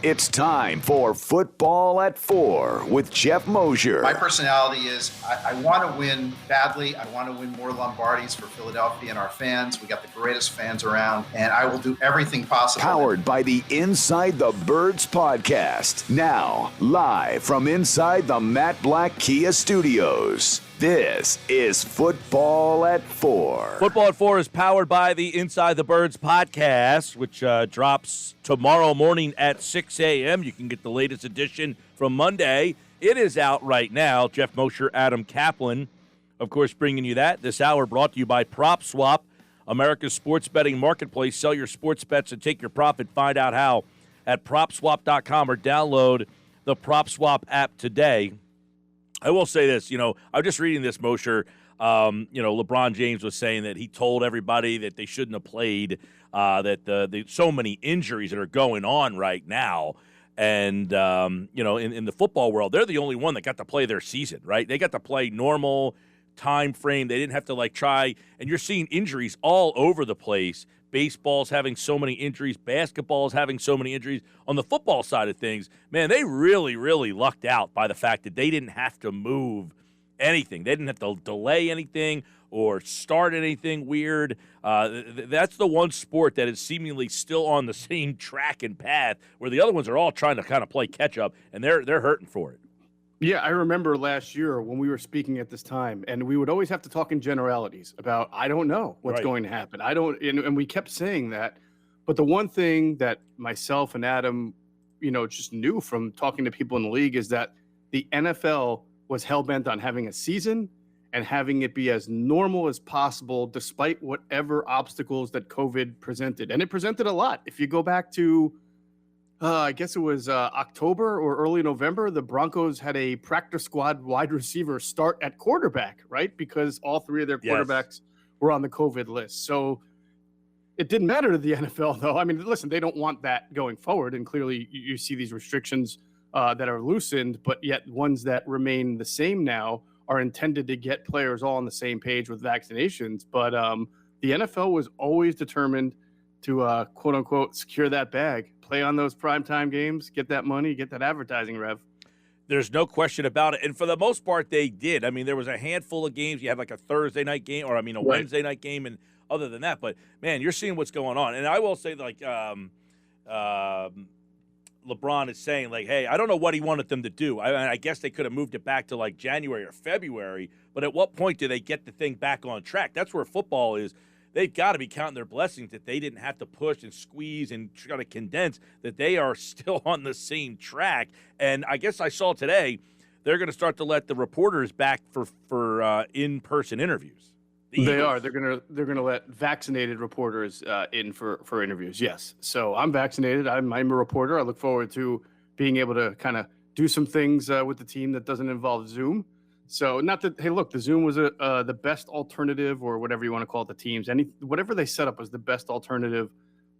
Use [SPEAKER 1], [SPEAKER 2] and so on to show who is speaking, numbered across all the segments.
[SPEAKER 1] It's time for Football at 4 with Geoff Mosher.
[SPEAKER 2] My personality is I want to win badly. I want to win more Lombardis for Philadelphia and our fans. We got the greatest fans around, and I will do everything possible.
[SPEAKER 1] Powered by the Inside the Birds podcast. Now, live from inside the Matt Black Kia Studios. This is Football at 4.
[SPEAKER 3] Football at 4 is powered by the Inside the Birds podcast, which drops tomorrow morning at 6 a.m. You can get the latest edition from Monday. It is out right now. Geoff Mosher, Adam Kaplan, of course, bringing you that. This hour brought to you by PropSwap, America's sports betting marketplace. Sell your sports bets and take your profit. Find out how at PropSwap.com or download the PropSwap app today. I will say this, I was just reading this, Mosher. LeBron James was saying that he told everybody that they shouldn't have played, that so many injuries that are going on right now. And, in the football world, they're the only one that got to play their season, right? They got to play normal time frame. They didn't have to, try. And you're seeing injuries all over the place. Baseball's having so many injuries. Basketball is having so many injuries. On the football side of things, man, they really, really lucked out by the fact that they didn't have to move anything. They didn't have to delay anything or start anything weird. That's the one sport that is seemingly still on the same track and path where the other ones are all trying to kind of play catch-up, and they're hurting for it.
[SPEAKER 4] Yeah, I remember last year when we were speaking at this time, and we would always have to talk in generalities about, I don't know what's going to happen. And we kept saying that. But the one thing that myself and Adam, just knew from talking to people in the league is that the NFL was hell-bent on having a season and having it be as normal as possible despite whatever obstacles that COVID presented. And it presented a lot. If you go back to I guess it was October or early November, the Broncos had a practice squad wide receiver start at quarterback, right? Because all three of their quarterbacks were on the COVID list. So it didn't matter to the NFL, though. I mean, listen, they don't want that going forward. And clearly you see these restrictions that are loosened, but yet ones that remain the same now are intended to get players all on the same page with vaccinations. But the NFL was always determined to, quote unquote, secure that bag. Play on those primetime games, get that money, get that advertising rev.
[SPEAKER 3] There's no question about it. And for the most part, they did. I mean, there was a handful of games. You had a Thursday night game or, a Wednesday night game. And other than that, but, man, you're seeing what's going on. And I will say, LeBron is saying, hey, I don't know what he wanted them to do. I guess they could have moved it back to, January or February. But at what point do they get the thing back on track? That's where football is. They've got to be counting their blessings that they didn't have to push and squeeze and try to condense, that they are still on the same track. And I guess I saw today they're going to start to let the reporters back for in-person interviews.
[SPEAKER 4] They are. They're going to let vaccinated reporters in for interviews, yes. So I'm vaccinated. I'm a reporter. I look forward to being able to kind of do some things with the team that doesn't involve Zoom. So not that, hey, look, the Zoom was the best alternative or whatever you want to call it, the teams. Whatever they set up was the best alternative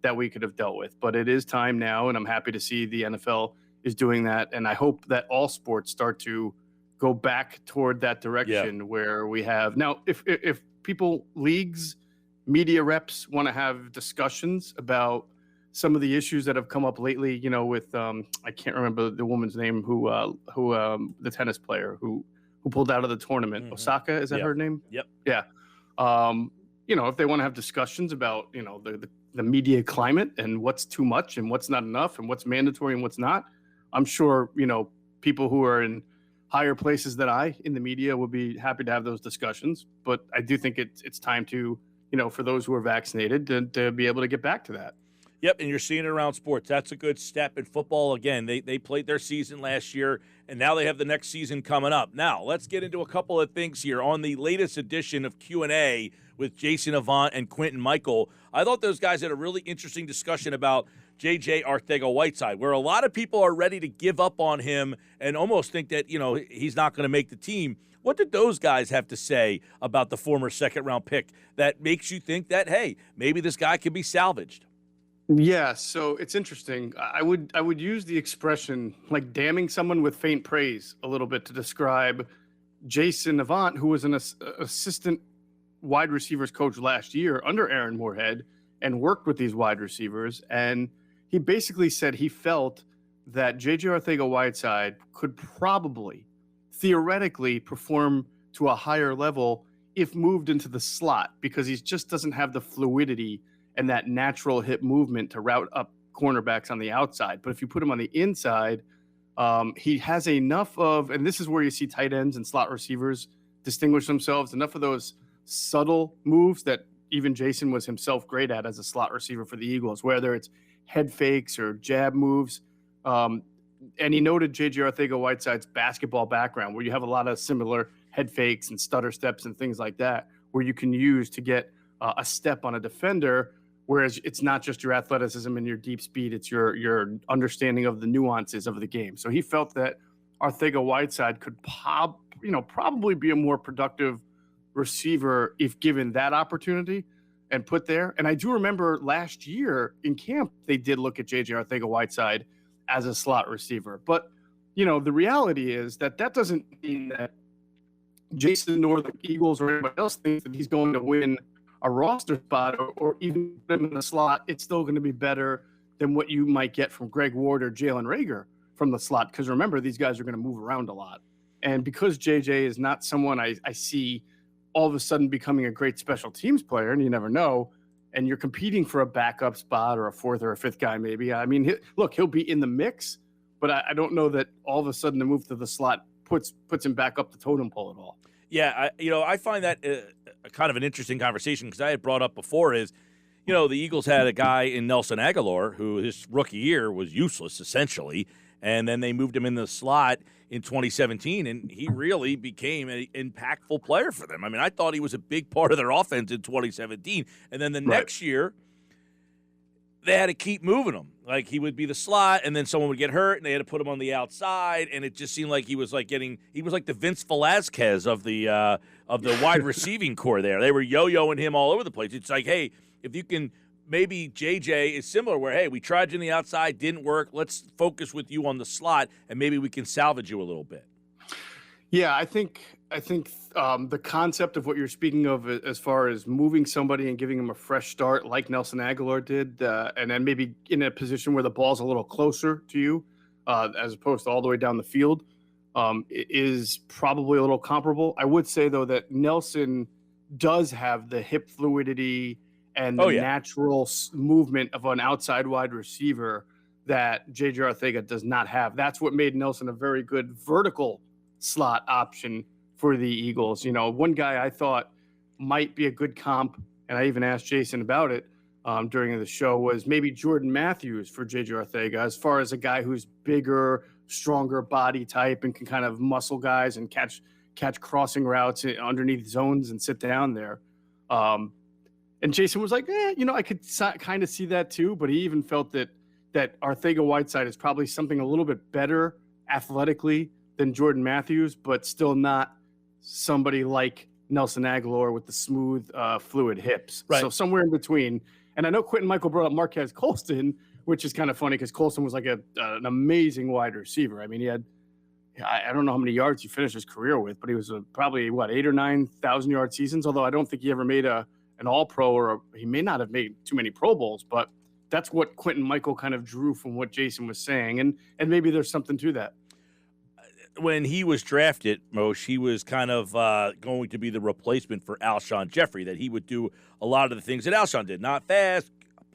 [SPEAKER 4] that we could have dealt with. But it is time now, and I'm happy to see the NFL is doing that. And I hope that all sports start to go back toward that direction where we have – now, if people, leagues, media reps want to have discussions about some of the issues that have come up lately, with I can't remember the woman's name who the tennis player who pulled out of the tournament. Mm-hmm. Osaka, is that her name?
[SPEAKER 3] Yep.
[SPEAKER 4] Yeah. If they want to have discussions about, the media climate and what's too much and what's not enough and what's mandatory and what's not, I'm sure, people who are in higher places than I in the media would be happy to have those discussions. But I do think it's time to, for those who are vaccinated to be able to get back to that.
[SPEAKER 3] Yep, and you're seeing it around sports. That's a good step in football. Again, they played their season last year, and now they have the next season coming up. Now, let's get into a couple of things here. On the latest edition of Q&A with Jason Avant and Quentin Michael, I thought those guys had a really interesting discussion about J.J. Arcega-Whiteside, where a lot of people are ready to give up on him and almost think that, he's not going to make the team. What did those guys have to say about the former second-round pick that makes you think that, hey, maybe this guy could be salvaged?
[SPEAKER 4] Yeah, so it's interesting. I would use the expression damning someone with faint praise a little bit to describe Jason Avant, who was an assistant wide receivers coach last year under Aaron Moorhead and worked with these wide receivers. And he basically said he felt that J.J. Arcega-Whiteside could probably, theoretically, perform to a higher level if moved into the slot, because he just doesn't have the fluidity and that natural hip movement to route up cornerbacks on the outside. But if you put him on the inside, he has enough of, and this is where you see tight ends and slot receivers distinguish themselves, enough of those subtle moves that even Jason was himself great at as a slot receiver for the Eagles, whether it's head fakes or jab moves. And he noted J.J. Arcega-Whiteside's basketball background, where you have a lot of similar head fakes and stutter steps and things like that, where you can use to get a step on a defender, whereas it's not just your athleticism and your deep speed, it's your understanding of the nuances of the game. So he felt that Arcega-Whiteside could probably be a more productive receiver if given that opportunity and put there. And I do remember last year in camp, they did look at J.J. Arcega-Whiteside as a slot receiver. But, the reality is that doesn't mean that Jason or the Eagles or anybody else thinks that he's going to win a roster spot or even put him in the slot. It's still going to be better than what you might get from Greg Ward or Jalen Reagor from the slot. Because remember, these guys are going to move around a lot. And because JJ is not someone I see all of a sudden becoming a great special teams player, and you never know, and you're competing for a backup spot or a fourth or a fifth guy maybe. I mean, he'll be in the mix, but I don't know that all of a sudden the move to the slot puts him back up the totem pole at all.
[SPEAKER 3] Yeah, I find that kind of an interesting conversation, because I had brought up before is, the Eagles had a guy in Nelson Aguilar who his rookie year was useless essentially, and then they moved him in the slot in 2017, and he really became an impactful player for them. I mean, I thought he was a big part of their offense in 2017, and then the next year they had to keep moving him. Like, he would be the slot, and then someone would get hurt, and they had to put him on the outside, and it just seemed like he was like the Vince Velasquez of the wide receiving core there. They were yo-yoing him all over the place. It's like, hey, if you can, maybe JJ is similar where, hey, we tried you on the outside, didn't work. Let's focus with you on the slot, and maybe we can salvage you a little bit.
[SPEAKER 4] Yeah, I think the concept of what you're speaking of as far as moving somebody and giving them a fresh start like Nelson Aguilar did, and then maybe in a position where the ball's a little closer to you as opposed to all the way down the field, is probably a little comparable. I would say, though, that Nelson does have the hip fluidity and the natural movement of an outside wide receiver that J.J. Arcega does not have. That's what made Nelson a very good vertical slot option for the Eagles. One guy I thought might be a good comp, and I even asked Jason about it during the show, was maybe Jordan Matthews for J.J. Arcega, as far as a guy who's bigger, stronger body type and can kind of muscle guys and catch crossing routes underneath zones and sit down there. And Jason was like, I could kind of see that too, but he even felt that Arcega-Whiteside is probably something a little bit better athletically than Jordan Matthews, but still not somebody like Nelson Aguilar with the smooth, fluid hips.
[SPEAKER 3] Right.
[SPEAKER 4] So somewhere in between. And I know Quentin Michael brought up Marquez Colston, which is kind of funny because Colston was like an amazing wide receiver. I mean, he had, I don't know how many yards he finished his career with, but he was probably 8,000 or 9,000 yard seasons. Although I don't think he ever made an All-Pro, or he may not have made too many Pro Bowls, but that's what Quentin Michael kind of drew from what Jason was saying. And maybe there's something to that.
[SPEAKER 3] When he was drafted, Moshe, he was kind of going to be the replacement for Alshon Jeffrey, that he would do a lot of the things that Alshon did. Not fast,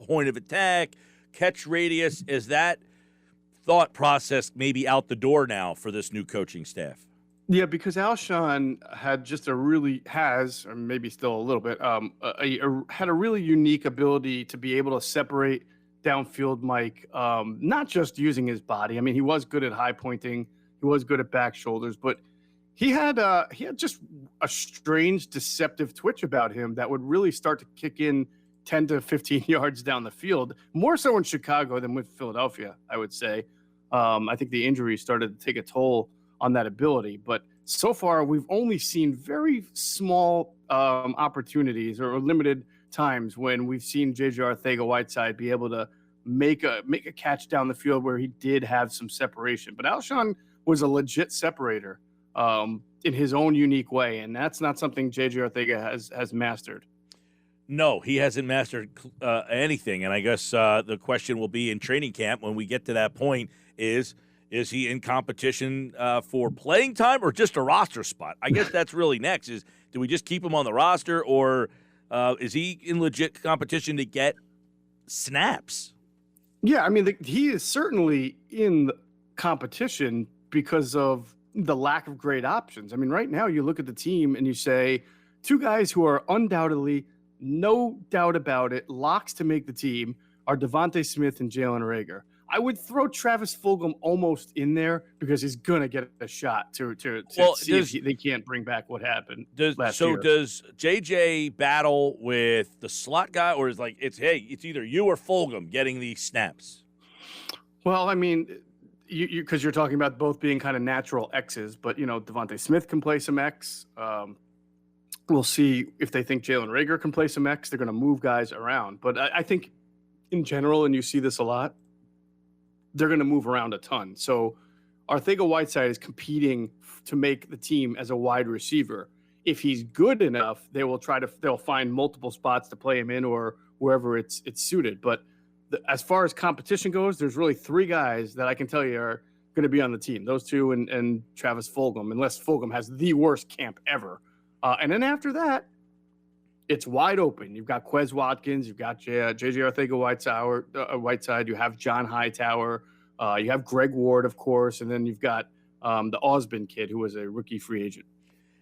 [SPEAKER 3] point of attack, catch radius. Is that thought process maybe out the door now for this new coaching staff?
[SPEAKER 4] Yeah, because Alshon had just or maybe still a little bit, had a really unique ability to be able to separate downfield Mike, not just using his body. I mean, he was good at high pointing. He was good at back shoulders, but he had just a strange, deceptive twitch about him that would really start to kick in 10 to 15 yards down the field, more so in Chicago than with Philadelphia, I would say. I think the injury started to take a toll on that ability, but so far we've only seen very small opportunities or limited times when we've seen J.J. Arcega-Whiteside be able to make a catch down the field where he did have some separation. But Alshon was a legit separator in his own unique way, and that's not something J.J. Arcega has mastered.
[SPEAKER 3] No, he hasn't mastered anything, and I guess the question will be in training camp when we get to that point is he in competition for playing time or just a roster spot? I guess that's really next is do we just keep him on the roster or is he in legit competition to get snaps?
[SPEAKER 4] Yeah, I mean, he is certainly in the competition because of the lack of great options. I mean, right now you look at the team and you say two guys who are undoubtedly, no doubt about it, locks to make the team are Devontae Smith and Jalen Reagor. I would throw Travis Fulgham almost in there because he's going to get a shot to see if they can't bring back what happened last year.
[SPEAKER 3] Does JJ battle with the slot guy or is it's either you or Fulgham getting these snaps?
[SPEAKER 4] Well, I mean, because you're talking about both being kind of natural X's, but, Devontae Smith can play some X. We'll see if they think Jalen Reagor can play some X. They're going to move guys around. But I think in general, and you see this a lot, they're going to move around a ton. So Arcega-Whiteside is competing to make the team as a wide receiver. If he's good enough, they'll find multiple spots to play him in or wherever it's suited. But as far as competition goes, there's really three guys that I can tell you are going to be on the team. Those two and Travis Fulgham, unless Fulgham has the worst camp ever. And then after that, it's wide open. You've got Quez Watkins, you've got J.J. Arcega-Whiteside, you have John Hightower, you have Greg Ward, of course, and then you've got the Osborne kid who was a rookie free agent.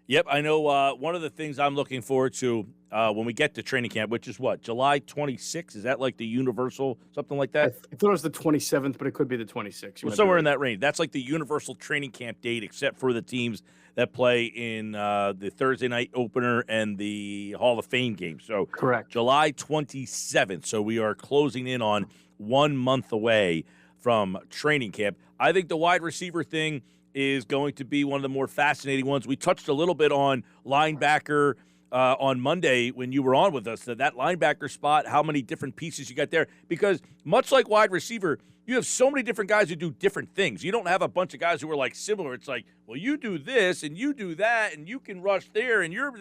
[SPEAKER 3] Yep, I know one of the things I'm looking forward to when we get to training camp, which is what, July 26th? Is that like the universal, something like that?
[SPEAKER 4] I thought it was the 27th, but it could be the 26th.
[SPEAKER 3] Well, somewhere in that range. That's like the universal training camp date, except for the teams that play in the Thursday night opener and the Hall of Fame game. So
[SPEAKER 4] correct.
[SPEAKER 3] July 27th. So we are closing in on 1 month away from training camp. I think the wide receiver thing is going to be one of the more fascinating ones. We touched a little bit on linebacker on Monday when you were on with us, that linebacker spot, how many different pieces you got there. Because much like wide receiver, you have so many different guys who do different things. You don't have a bunch of guys who are similar. It's well, you do this and you do that and you can rush there and you're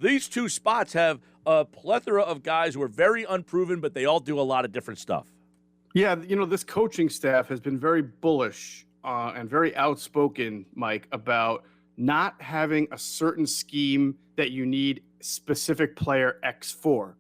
[SPEAKER 3] these two spots have a plethora of guys who are very unproven, but they all do a lot of different stuff.
[SPEAKER 4] Yeah, this coaching staff has been very bullish and very outspoken, Mike, about not having a certain scheme that you need specific player X for.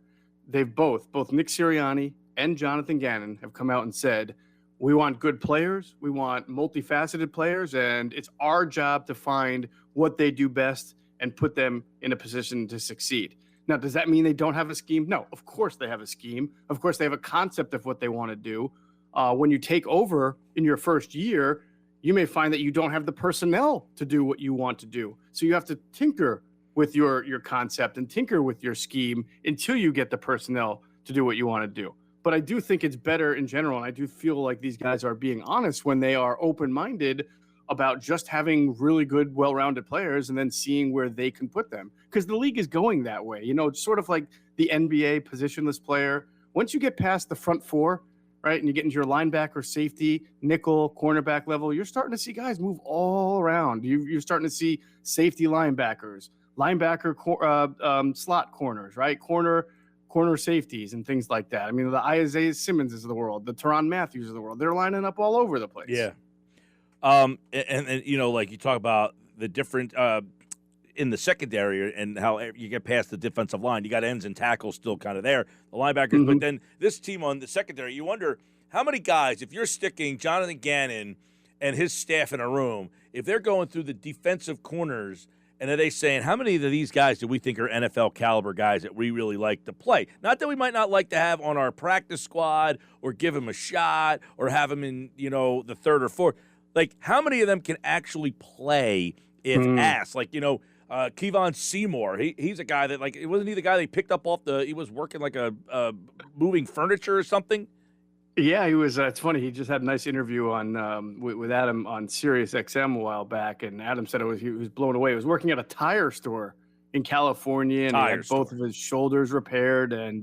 [SPEAKER 4] They've both Nick Sirianni and Jonathan Gannon have come out and said, we want good players, we want multifaceted players, and it's our job to find what they do best and put them in a position to succeed. Now, does that mean they don't have a scheme? No, of course they have a scheme. Of course they have a concept of what they want to do. When you take over in your first year, you may find that you don't have the personnel to do what you want to do. So you have to tinker with your concept and tinker with your scheme until you get the personnel to do what you want to do. But I do think it's better in general, and I do feel like these guys are being honest when they are open-minded about just having really good, well-rounded players and then seeing where they can put them. Because the league is going that way. It's sort of like the NBA positionless player. Once you get past the front four, right, and you get into your linebacker, safety, nickel, cornerback level, you're starting to see guys move all around. You're starting to see safety linebackers, slot corners, right, corner safeties and things like that. I mean, the Isaiah Simmonses of the world, the Tyrann Mathieu of the world, they're lining up all over the place.
[SPEAKER 3] Yeah. And you talk about the different in the secondary and how you get past the defensive line. You got ends and tackles still kind of there, the linebackers. Mm-hmm. But then this team on the secondary, you wonder how many guys, if you're sticking Jonathan Gannon and his staff in a room, if they're going through the defensive corners, and are they saying, how many of these guys do we think are NFL caliber guys that we really like to play? Not that we might not like to have on our practice squad or give them a shot or have them in, the third or fourth. How many of them can actually play if asked? Kevon Seymour, he's a guy that, wasn't he the guy they picked up he was working a moving furniture or something?
[SPEAKER 4] Yeah, he was. It's funny. He just had a nice interview on with Adam on Sirius XM a while back, and Adam said he was blown away. He was working at a tire store in California, and he had both of his shoulders repaired and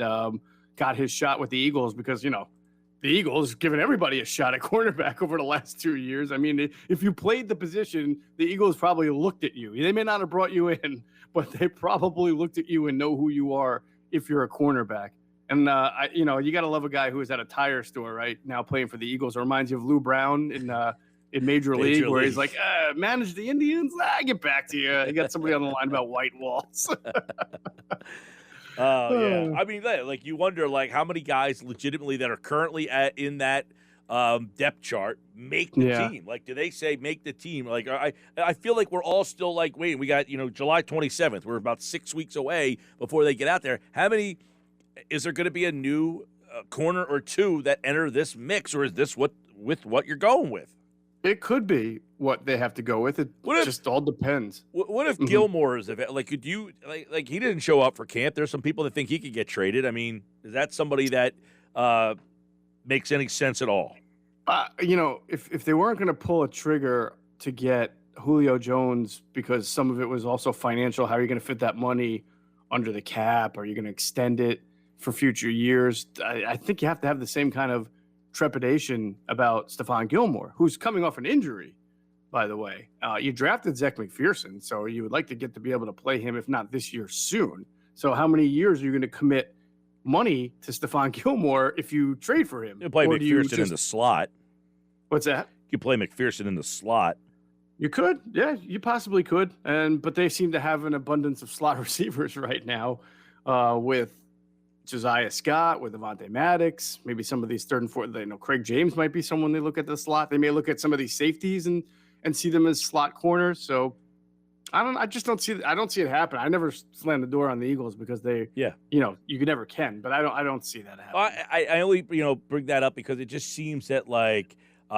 [SPEAKER 4] got his shot with the Eagles because, the Eagles given everybody a shot at cornerback over the last 2 years. I mean, if you played the position, the Eagles probably looked at you. They may not have brought you in, but they probably looked at you and know who you are if you're a cornerback. And, you got to love a guy who is at a tire store right now playing for the Eagles. It reminds you of Lou Brown in Major League, where he's like, manage the Indians? Get back to you. You got somebody on the line about white walls.
[SPEAKER 3] Yeah. I mean, like, you wonder, like, how many guys legitimately that are currently in that depth chart make the team. Like, do they say make the team? Like, I feel like we're all still like, wait, we got, July 27th. We're about 6 weeks away before they get out there. How many – is there going to be a new corner or two that enter this mix, or is this what you're going with?
[SPEAKER 4] It could be what they have to go with. It just all depends.
[SPEAKER 3] What if Gilmore is like? Could you like he didn't show up for camp? There's some people that think he could get traded. I mean, is that somebody that makes any sense at all?
[SPEAKER 4] If they weren't going to pull a trigger to get Julio Jones because some of it was also financial, how are you going to fit that money under the cap? Are you going to extend it for future years? I think you have to have the same kind of trepidation about Stephon Gilmore, who's coming off an injury, by the way. You drafted Zach McPherson, so you would like to get to be able to play him, if not this year, soon. So how many years are you going to commit money to Stephon Gilmore if you trade for him?
[SPEAKER 3] You play McPherson in the slot.
[SPEAKER 4] What's that?
[SPEAKER 3] You play McPherson in the slot.
[SPEAKER 4] You could. Yeah, you possibly could. But they seem to have an abundance of slot receivers right now with Josiah Scott, with Avonte Maddox, maybe some of these third and fourth. Craig James might be someone they look at the slot. They may look at some of these safeties and see them as slot corners. So I just don't see. I don't see it happen. I never slammed the door on the Eagles because you never can. But I don't see that happen.
[SPEAKER 3] I only bring that up because it just seems that like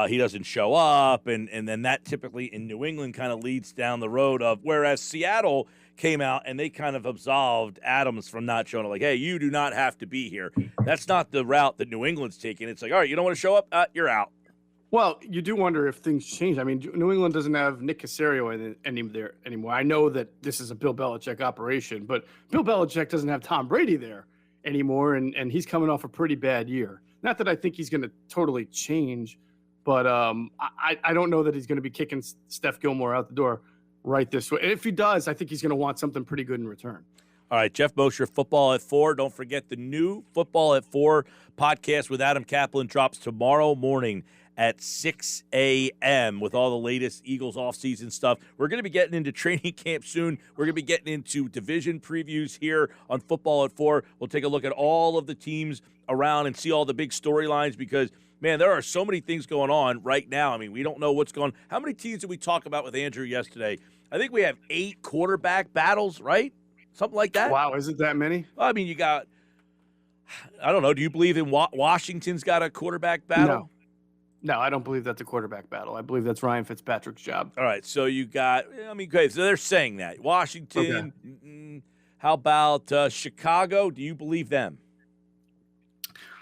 [SPEAKER 3] he doesn't show up, and then that typically in New England kind of leads down the road of whereas Seattle came out and they kind of absolved Adams from not showing up. Like, hey, you do not have to be here. That's not the route that New England's taking. It's like, all right, you don't want to show up? You're out.
[SPEAKER 4] Well, you do wonder if things change. I mean, New England doesn't have Nick Caserio there anymore. I know that this is a Bill Belichick operation, but Bill Belichick doesn't have Tom Brady there anymore, and he's coming off a pretty bad year. Not that I think he's going to totally change, but I don't know that he's going to be kicking Steph Gilmore out the door right this way. And if he does, I think he's going to want something pretty good in return.
[SPEAKER 3] All right, Geoff Mosher, Football at 4. Don't forget the new Football at 4 podcast with Adam Kaplan drops tomorrow morning at 6 a.m. with all the latest Eagles offseason stuff. We're going to be getting into training camp soon. We're going to be getting into division previews here on Football at 4. We'll take a look at all of the teams around and see all the big storylines because, man, there are so many things going on right now. I mean, we don't know what's going on. How many teams did we talk about with Andrew yesterday? I think we have 8 quarterback battles, right? Something like that.
[SPEAKER 4] Wow, is it that many?
[SPEAKER 3] Well, I mean, you got, I don't know. Do you believe in Washington's got a quarterback battle?
[SPEAKER 4] No, I don't believe that's a quarterback battle. I believe that's Ryan Fitzpatrick's job.
[SPEAKER 3] All right, so you got, okay, so they're saying that. Washington, okay. How about Chicago? Do you believe them?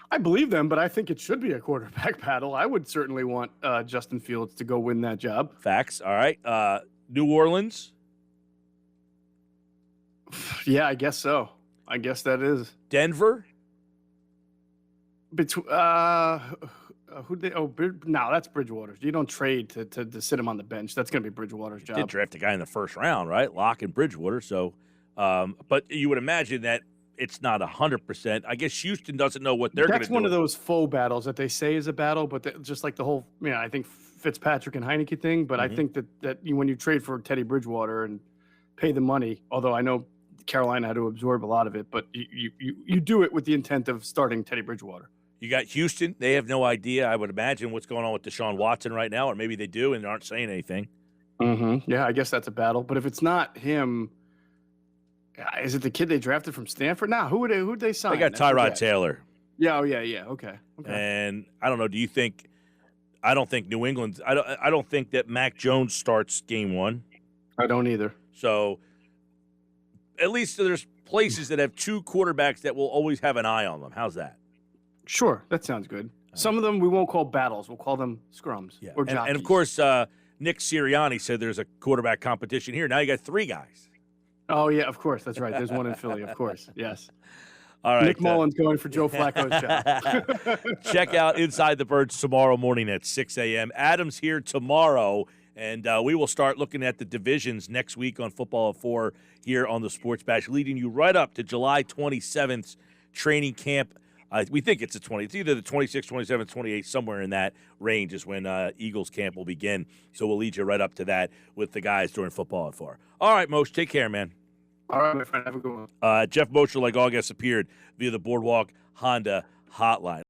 [SPEAKER 4] I believe them, but I think it should be a quarterback battle. I would certainly want Justin Fields to go win that job.
[SPEAKER 3] Facts. All right. New Orleans?
[SPEAKER 4] Yeah, I guess so. I guess that is.
[SPEAKER 3] Denver?
[SPEAKER 4] No, that's Bridgewater's. You don't trade to sit him on the bench. That's going to be Bridgewater's job.
[SPEAKER 3] Did draft a guy in the first round, right? Locke and Bridgewater. So, but you would imagine that it's not 100%. I guess Houston doesn't know what they're going to do.
[SPEAKER 4] That's one of those faux battles that they say is a battle, but just like the whole, I think Fitzpatrick and Heineke thing. But I think that when you trade for Teddy Bridgewater and pay the money, although I know Carolina had to absorb a lot of it, but you do it with the intent of starting Teddy Bridgewater.
[SPEAKER 3] You got Houston. They have no idea, I would imagine, what's going on with Deshaun Watson right now, or maybe they do and aren't saying anything.
[SPEAKER 4] Mm-hmm. Yeah, I guess that's a battle. But if it's not him, is it the kid they drafted from Stanford? Now, who'd they sign?
[SPEAKER 3] They got Tyrod Taylor.
[SPEAKER 4] Yeah, yeah. Okay.
[SPEAKER 3] And I don't know. Do you think? I don't think New England. I don't think that Mac Jones starts game 1.
[SPEAKER 4] I don't either.
[SPEAKER 3] So at least there's places that have 2 quarterbacks that will always have an eye on them. How's that?
[SPEAKER 4] Sure, that sounds good. Some of them we won't call battles. We'll call them scrums or jockeys.
[SPEAKER 3] And of course, Nick Sirianni said there's a quarterback competition here. Now you got 3 guys.
[SPEAKER 4] Oh, yeah, of course. That's right. There's one in Philly, of course. Yes.
[SPEAKER 3] All right.
[SPEAKER 4] Nick Mullins going for Joe Flacco's job.
[SPEAKER 3] Check out Inside the Birds tomorrow morning at 6 a.m. Adam's here tomorrow, And we will start looking at the divisions next week on Football at 4 here on the Sports Bash, leading you right up to July 27th training camp. We think it's the 20. It's either the 26th, 27th, 28th, somewhere in that range is when Eagles camp will begin. So we'll lead you right up to that with the guys during Football at 4. All right, Moshe, take care, man.
[SPEAKER 4] All right, my friend. Have a good one.
[SPEAKER 3] Geoff Mosher, like all guests, appeared via the Boardwalk Honda hotline.